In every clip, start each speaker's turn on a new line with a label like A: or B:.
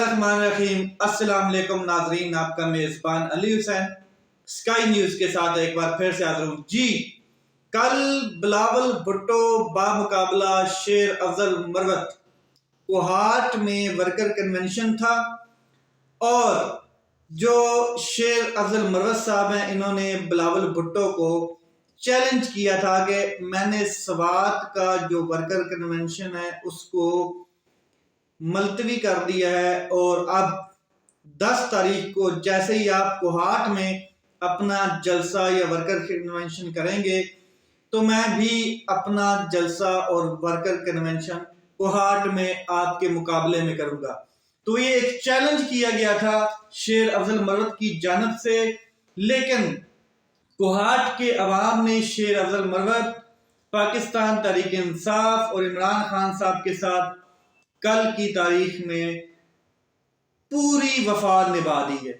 A: الرحمن الرحیم۔ السلام علیکم ناظرین، آپ کا میزبان علی حسین اسکائی نیوز کے ساتھ ایک بار پھر سے حاضر ہوں۔ کل بلاول بھٹو بامقابلہ شیر افضل مروت کوہاٹ میں ورکر کنونشن تھا، اور جو شیر افضل مروت صاحب ہیں انہوں نے بلاول بھٹو کو چیلنج کیا تھا کہ میں نے سوات کا جو ورکر کنونشن ہے اس کو ملتوی کر دیا ہے، اور اب 10 تاریخ کو جیسے ہی آپ کوہاٹ میں اپنا جلسہ یا ورکر کنونشن کریں گے تو میں بھی اپنا جلسہ اور ورکر کنونشن کوہاٹ میں آپ کے مقابلے میں کروں گا۔ تو یہ ایک چیلنج کیا گیا تھا شیر افضل مروت کی جانب سے، لیکن کوہاٹ کے عوام نے شیر افضل مروت، پاکستان تحریک انصاف اور عمران خان صاحب کے ساتھ کل کی تاریخ میں پوری وفا نبھا دی ہے۔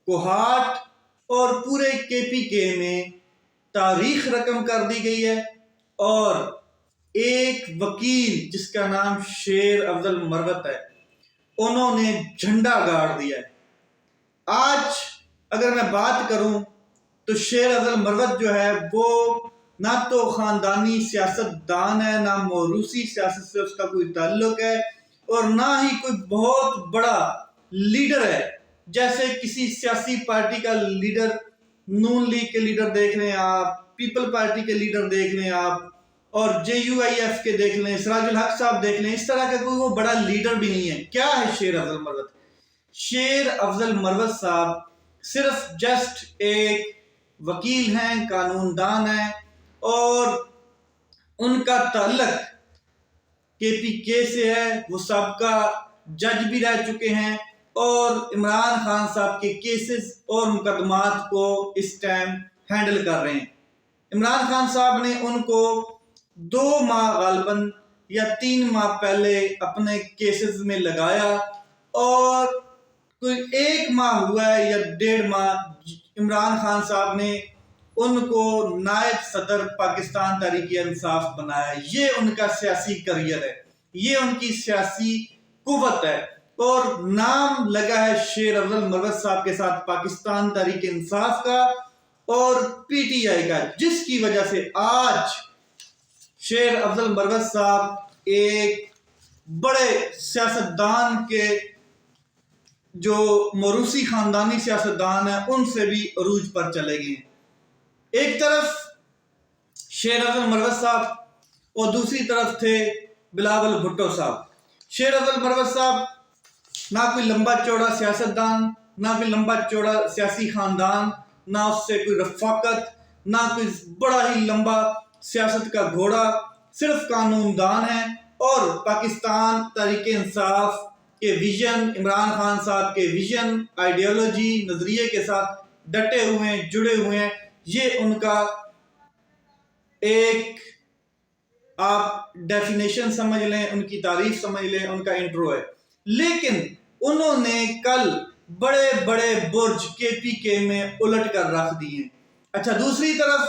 A: کوہاٹ اور پورے کے پی کے میں تاریخ رقم کر دی گئی ہے، اور ایک وکیل جس کا نام شیر افضل مروت ہے انہوں نے جھنڈا گاڑ دیا ہے۔ آج اگر میں بات کروں تو شیر افضل مروت جو ہے وہ نہ تو خاندانی سیاست دان ہے، نہ موروثی سیاست سے اس کا کوئی تعلق ہے، اور نہ ہی کوئی بہت بڑا لیڈر ہے جیسے کسی سیاسی پارٹی کا لیڈر، نون لیگ کے لیڈر دیکھ لیں آپ، پیپل پارٹی کے لیڈر دیکھ لیں آپ، اور JUIF کے دیکھ لیں، سراج الحق صاحب دیکھ لیں، اس طرح کا کوئی وہ بڑا لیڈر بھی نہیں ہے۔ کیا ہے شیر افضل مروت؟ شیر افضل مروت صاحب صرف جسٹ ایک وکیل ہیں، قانون دان ہیں، اور ان کا تعلق KPK سے ہے۔ وہ سابقہ جج بھی رہ چکے ہیں، اور عمران خان صاحب کے کیسز اور مقدمات کو اس ٹائم ہینڈل کر رہے ہیں۔ عمران خان صاحب نے ان کو 2 ماہ غالباً یا 3 ماہ پہلے اپنے کیسز میں لگایا، اور کوئی 1 ماہ ہوا ہے یا 1.5 ماہ عمران خان صاحب نے ان کو نائب صدر پاکستان تحریک انصاف بنایا۔ یہ ان کا سیاسی کریئر ہے، یہ ان کی سیاسی قوت ہے، اور نام لگا ہے شیر افضل مروت صاحب کے ساتھ پاکستان تحریک انصاف کا اور PTI کا، جس کی وجہ سے آج شیر افضل مروت صاحب ایک بڑے سیاستدان کے جو موروثی خاندانی سیاستدان ہیں ان سے بھی عروج پر چلے گئے ہیں۔ ایک طرف شیر افضل مروت صاحب اور دوسری طرف تھے بلاول بھٹو صاحب۔ شیر افضل مروت صاحب نہ کوئی لمبا چوڑا سیاستدان، نہ کوئی لمبا چوڑا سیاسی خاندان، نہ اس سے کوئی رفاقت، نہ کوئی بڑا ہی لمبا سیاست کا گھوڑا، صرف قانون دان ہیں، اور پاکستان تحریک انصاف کے ویژن، عمران خان صاحب کے ویژن، آئیڈیالوجی، نظریے کے ساتھ ڈٹے ہوئے ہیں، جڑے ہوئے ہیں۔ یہ ان کا ایک آپ ڈیفینیشن سمجھ لیں، ان کی تعریف سمجھ لیں، ان کا انٹرو ہے۔ لیکن انہوں نے کل بڑے بڑے برج KPK میں الٹ کر رکھ دیے۔ اچھا، دوسری طرف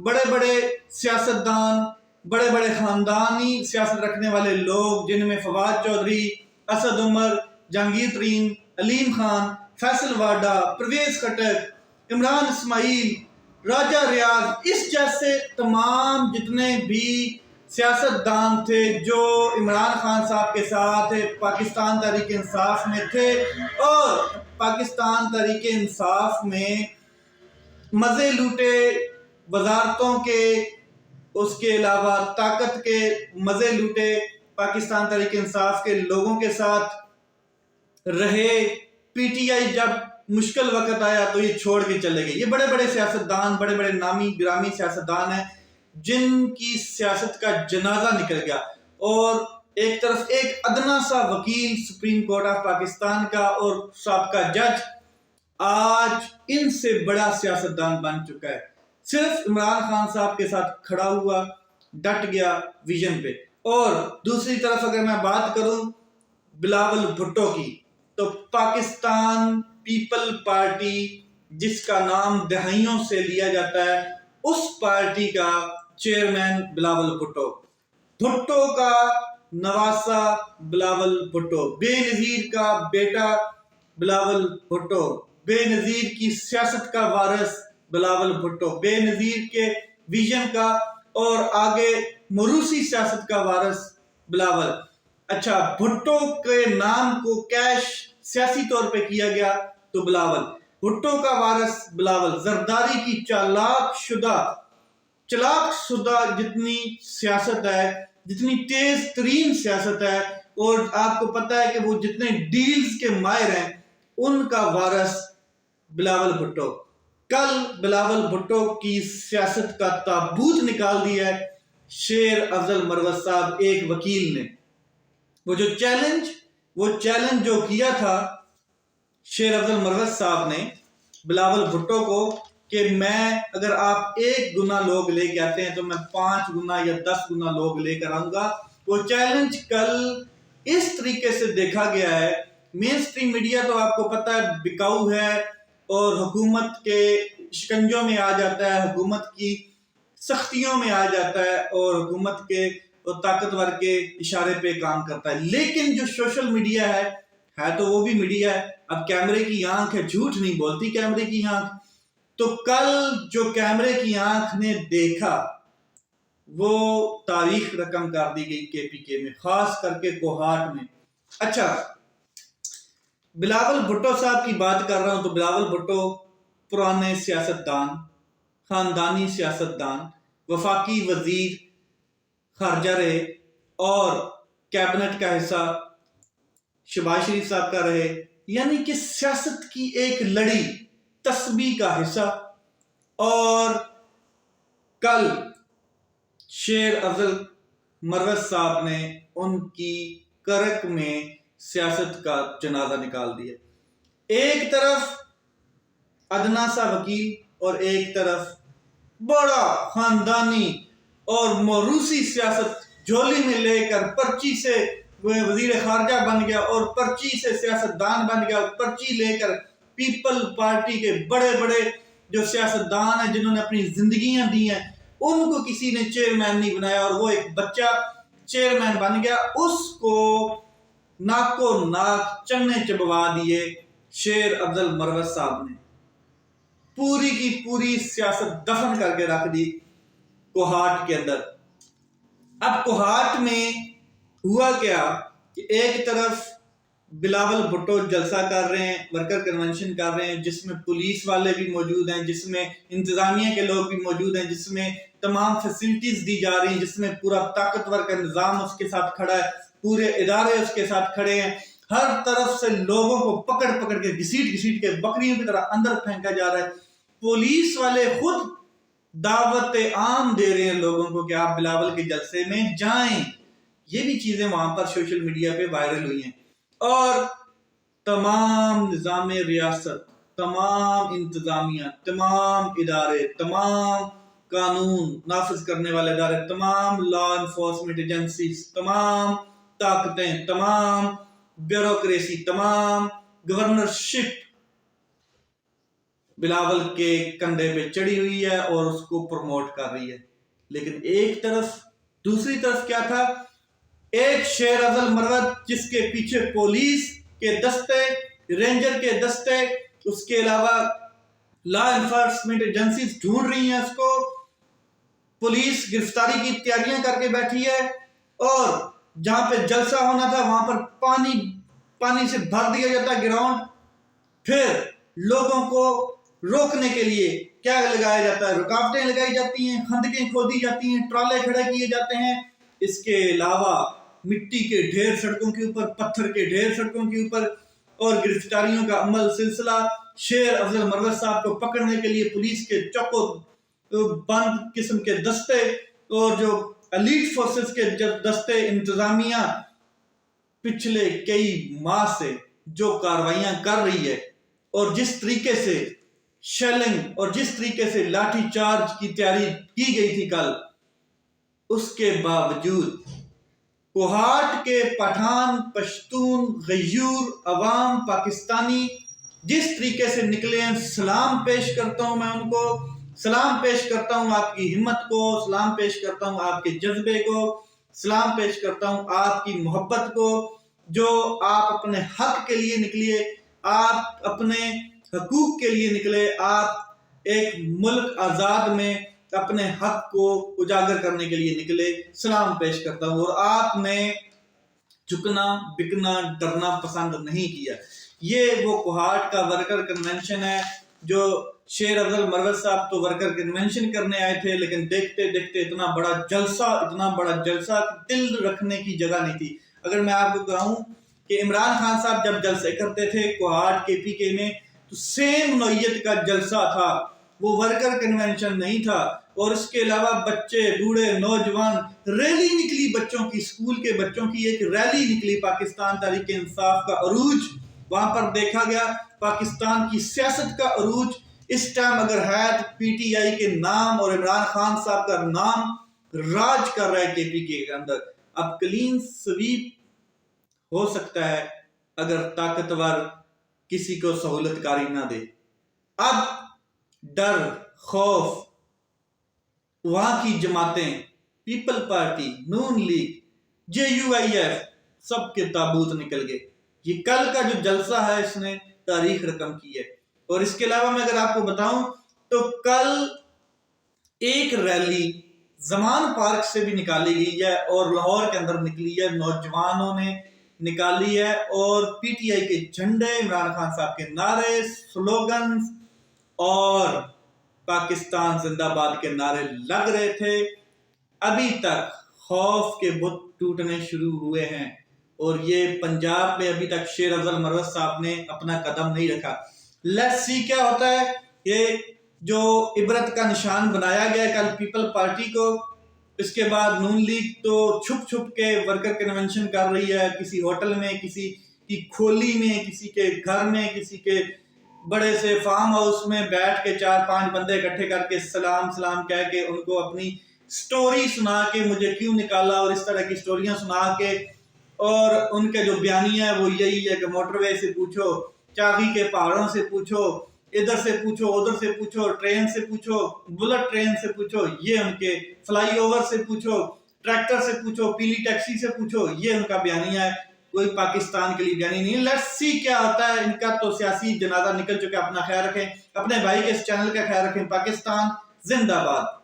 A: بڑے بڑے سیاستدان، بڑے بڑے خاندانی سیاست رکھنے والے لوگ، جن میں فواد چودھری، اسد عمر، جہانگیر ترین، علیم خان، فیصل واڈا، پرویز خٹک، عمران اسماعیل، راجہ ریاض، اس جیسے تمام جتنے بھی سیاستدان تھے جو عمران خان صاحب کے ساتھ پاکستان تحریک انصاف میں تھے، اور پاکستان تحریک انصاف میں مزے لوٹے، وزارتوں کے، اس کے علاوہ طاقت کے مزے لوٹے، پاکستان تحریک انصاف کے لوگوں کے ساتھ رہے۔ PTI جب مشکل وقت آیا تو یہ چھوڑ کے چلے گئے۔ یہ بڑے بڑے سیاستدان، بڑے بڑے نامی گرامی سیاستدان ہیں جن کی سیاست کا جنازہ نکل گیا، اور ایک طرف ایک ادنا سا وکیل سپریم کورٹ آف پاکستان کا اور سابقہ جج آج ان سے بڑا سیاستدان بن چکا ہے۔ صرف عمران خان صاحب کے ساتھ کھڑا ہوا، ڈٹ گیا ویژن پہ۔ اور دوسری طرف اگر میں بات کروں بلاول بھٹو کی، تو پاکستان پیپل پارٹی جس کا نام دہائیوں سے لیا جاتا ہے، اس پارٹی کا چیئرمین بلاول بھٹو کا نواسہ بلاول بھٹو، بے نظیر کا بیٹا بلاول بھٹو، بے نظیر کی سیاست کا وارث بلاول بھٹو، بے نظیر کے ویژن کا اور آگے موروثی سیاست کا وارث بلاول۔ اچھا، بھٹو کے نام کو کیش سیاسی طور پہ کیا گیا تو بلاول، بھٹو کا وارث بلاول، زرداری کی چلاک شدہ جتنی سیاست ہے، جتنی تیز ترین سیاست ہے، اور آپ کو پتا ہے کہ وہ جتنے ڈیلز کے ماہر ہیں، ان کا وارث بلاول بھٹو۔ کل بلاول بھٹو کی سیاست کا تابوت نکال دیا ہے شیر افضل مروت صاحب ایک وکیل نے۔ وہ چیلنج جو کیا تھا شیر افضل مروت صاحب نے بلاول بھٹو کو کہ اگر آپ 1 گنا لوگ لے کے آتے ہیں تو میں 5 گنا یا 10 گنا لوگ لے کر آؤں گا، وہ چیلنج کل اس طریقے سے دیکھا گیا ہے۔ مین سٹریم میڈیا تو آپ کو پتا ہے بکاؤ ہے اور حکومت کے شکنجوں میں آ جاتا ہے، حکومت کی سختیوں میں آ جاتا ہے اور حکومت کے اور طاقتور کے اشارے پہ کام کرتا ہے، لیکن جو سوشل میڈیا ہے تو وہ بھی میڈیا ہے۔ اب کیمرے کی آنکھ ہے، جھوٹ نہیں بولتی کیمرے کی آنکھ۔ تو کل جو کیمرے کی آنکھ نے دیکھا وہ تاریخ رقم کر دی گئی کے پی کے میں، خاص کر کے کوہاٹ میں۔ اچھا، بلاول بھٹو صاحب کی بات کر رہا ہوں تو بلاول بھٹو پرانے سیاستدان، خاندانی سیاستدان، وفاقی وزیر خارجہ رہے اور کیبنٹ کا حصہ شہباز شریف صاحب کا رہے، یعنی کہ سیاست کی ایک لڑی تسبیح کا حصہ۔ اور کل شیر افضل مروت صاحب نے ان کی کرک میں سیاست کا جنازہ نکال دیا۔ ایک طرف ادنا سا وکیل اور ایک طرف بڑا خاندانی اور موروثی سیاست جھولی میں لے کر پرچی سے وزیر خارجہ بن گیا اور پرچی سے سیاستدان بن گیا، پرچی لے کر پیپل پارٹی کے بڑے بڑے جو سیاستدان ہیں جنہوں نے اپنی زندگیاں دی ہیں ان کو کسی نے چیئرمین نہیں بنایا اور وہ ایک بچہ چیئرمین بن گیا، اس کو ناکو ناک چنے چبوا دیے شیر افضل مروت صاحب نے۔ پوری کی پوری سیاست دفن کر کے رکھ دی کوہاٹ کے اندر۔ اب کوہاٹ میں ہوا کیا کہ ایک طرف بلاول بھٹو جلسہ کر رہے ہیں، ورکر کنونشن کر رہے ہیں، جس میں پولیس والے بھی موجود ہیں، جس میں انتظامیہ کے لوگ بھی موجود ہیں، جس میں تمام فیسلٹیز دی جا رہی ہیں، جس میں پورا طاقتور کا نظام اس کے ساتھ کھڑا ہے، پورے ادارے اس کے ساتھ کھڑے ہیں، ہر طرف سے لوگوں کو پکڑ پکڑ کے گھسیٹ کے بکریوں کی طرح اندر پھینکا جا رہا ہے۔ پولیس والے خود دعوت عام دے رہے ہیں لوگوں کو کہ آپ بلاول کے جلسے میں جائیں۔ یہ بھی چیزیں وہاں پر سوشل میڈیا پہ وائرل ہوئی ہیں اور تمام نظام ریاست، تمام انتظامیہ، تمام ادارے، تمام قانون نافذ کرنے والے ادارے، تمام لا انفورسمنٹ ایجنسیز، تمام طاقتیں، تمام بیوروکریسی، تمام گورنرشپ بلاول کے کندھے پہ چڑھی ہوئی ہے اور اس کو پروموٹ کر رہی ہے۔ لیکن دوسری طرف کیا تھا؟ ایک شیر افضل مروت جس کے پیچھے پولیس کے دستے، رینجر کے دستے، اس کے علاوہ لا انفورسمنٹ ایجنسیز ڈھونڈ رہی ہیں اس کو، پولیس گرفتاری کی تیاریاں کر کے بیٹھی ہے، اور جہاں پہ جلسہ ہونا تھا وہاں پر پانی سے بھر دیا جاتا گراؤنڈ، پھر لوگوں کو روکنے کے لیے کیا لگایا جاتا ہے؟ رکاوٹیں لگائی جاتی ہیں، خندقیں کھودی جاتی ہیں، ٹرالے کھڑے کیے جاتے ہیں۔ اس کے علاوہ مٹی کے ڈھیر سڑکوں کے اوپر، پتھر کے ڈھیر سڑکوں کے اوپر، اور گرفتاریوں کا عمل سلسلہ۔ شیر افضل مروت صاحب کو پکڑنے کے لیے پولیس کے چوکو بند قسم کے دستے اور جو ایلیٹ فورسز کے دستے، انتظامیہ پچھلے کئی ماہ سے جو کاروائیاں کر رہی ہے اور جس طریقے سے شیلنگ اور جس طریقے سے لاٹھی چارج کی تیاری کی گئی تھی کل، اس کے باوجود کوہاٹ کے پٹھان، پشتون، غیور، عوام، پاکستانی جس طریقے سے نکلے ہیں، سلام پیش کرتا ہوں میں ان کو، سلام پیش کرتا ہوں آپ کی ہمت کو، سلام پیش کرتا ہوں آپ کے جذبے کو، سلام پیش کرتا ہوں آپ کی محبت کو، جو آپ اپنے حق کے لیے نکلیے، آپ اپنے حقوق کے لیے نکلے، آپ ایک ملک آزاد میں اپنے حق کو اجاگر کرنے کے لیے نکلے، سلام پیش کرتا ہوں۔ اور آپ نے جھکنا بکنا ڈرنا پسند نہیں کیا۔ یہ وہ کوہاٹ کا ورکر کنونشن ہے جو شیر افضل مروت صاحب تو ورکر کنونشن کرنے آئے تھے، لیکن دیکھتے دیکھتے اتنا بڑا جلسہ دل رکھنے کی جگہ نہیں تھی۔ اگر میں آپ کو کہوں کہ عمران خان صاحب جب جلسے کرتے تھے کوہاٹ کے پی کے میں تو سیم نوعیت کا جلسہ تھا، وہ ورکر کنونشن نہیں تھا۔ اور اس کے علاوہ بچے بوڑھے نوجوان ریلی نکلی، بچوں کی، اسکول کے بچوں کی ایک ریلی نکلی، پاکستان تحریک انصاف کا عروج وہاں پر دیکھا گیا، پاکستان کی سیاست کا عروج۔ اس ٹائم اگر ہے تو پی ٹی آئی کے نام اور عمران خان صاحب کا نام راج کر رہا ہے کے پی کے اندر۔ اب کلین سویپ ہو سکتا ہے اگر طاقتور کسی کو سہولت کاری نہ دے۔ اب ڈر، خوف، وہاں کی جماعتیں، People Party, Noon League, J U I F, سب کے تابوت نکل گئے۔ یہ کل کا جو جلسہ ہے اس نے تاریخ رقم کی ہے۔ اور اس کے علاوہ میں اگر آپ کو بتاؤں تو کل ایک ریلی زمان پارک سے بھی نکالی گئی ہے اور لاہور کے اندر نکلی ہے، نوجوانوں نے نکالی ہے، اور پی ٹی آئی کے جھنڈے، عمران خان صاحب کے نعرے، سلوگنز اور پاکستان زندہ باد کے نعرے لگ رہے تھے۔ ابھی تک خوف کے بت ٹوٹنے شروع ہوئے ہیں، اور یہ پنجاب میں ابھی تک شیر افضل مروت صاحب نے اپنا قدم نہیں رکھا۔ لیٹس سی کیا ہوتا ہے۔ یہ جو عبرت کا نشان بنایا گیا کل پیپل پارٹی کو، اس کے بعد نون لیگ تو چھپ چھپ کے ورکر کنونشن کر رہی ہے، کسی ہوٹل میں، کسی کی کھولی میں، کسی کے گھر میں، کسی کے بڑے سے فارم ہاؤس میں بیٹھ کے 4-5 بندے اکٹھے کر کے سلام کہہ کے ان کو اپنی سٹوری سنا کے مجھے کیوں نکالا، اور اس طرح کی سٹوریاں سنا کے، اور ان کے جو بیانیہ ہے وہ یہی ہے کہ موٹر وے سے پوچھو، چاغی کے پہاڑوں سے پوچھو، ادھر سے پوچھو، ادھر سے پوچھو، ٹرین سے پوچھو، بلٹ ٹرین سے پوچھو، یہ ان کے فلائی اوور سے پوچھو، ٹریکٹر سے پوچھو، پیلی ٹیکسی سے پوچھو، یہ ان کا بیانیہ ہے، کوئی پاکستان کے لیے بیانی نہیں۔ لیٹس سی کیا ہوتا ہے۔ ان کا تو سیاسی جنازہ نکل چکا، اپنا خیال رکھیں، اپنے بھائی کے اس چینل کا خیال رکھیں۔ پاکستان زندہ باد۔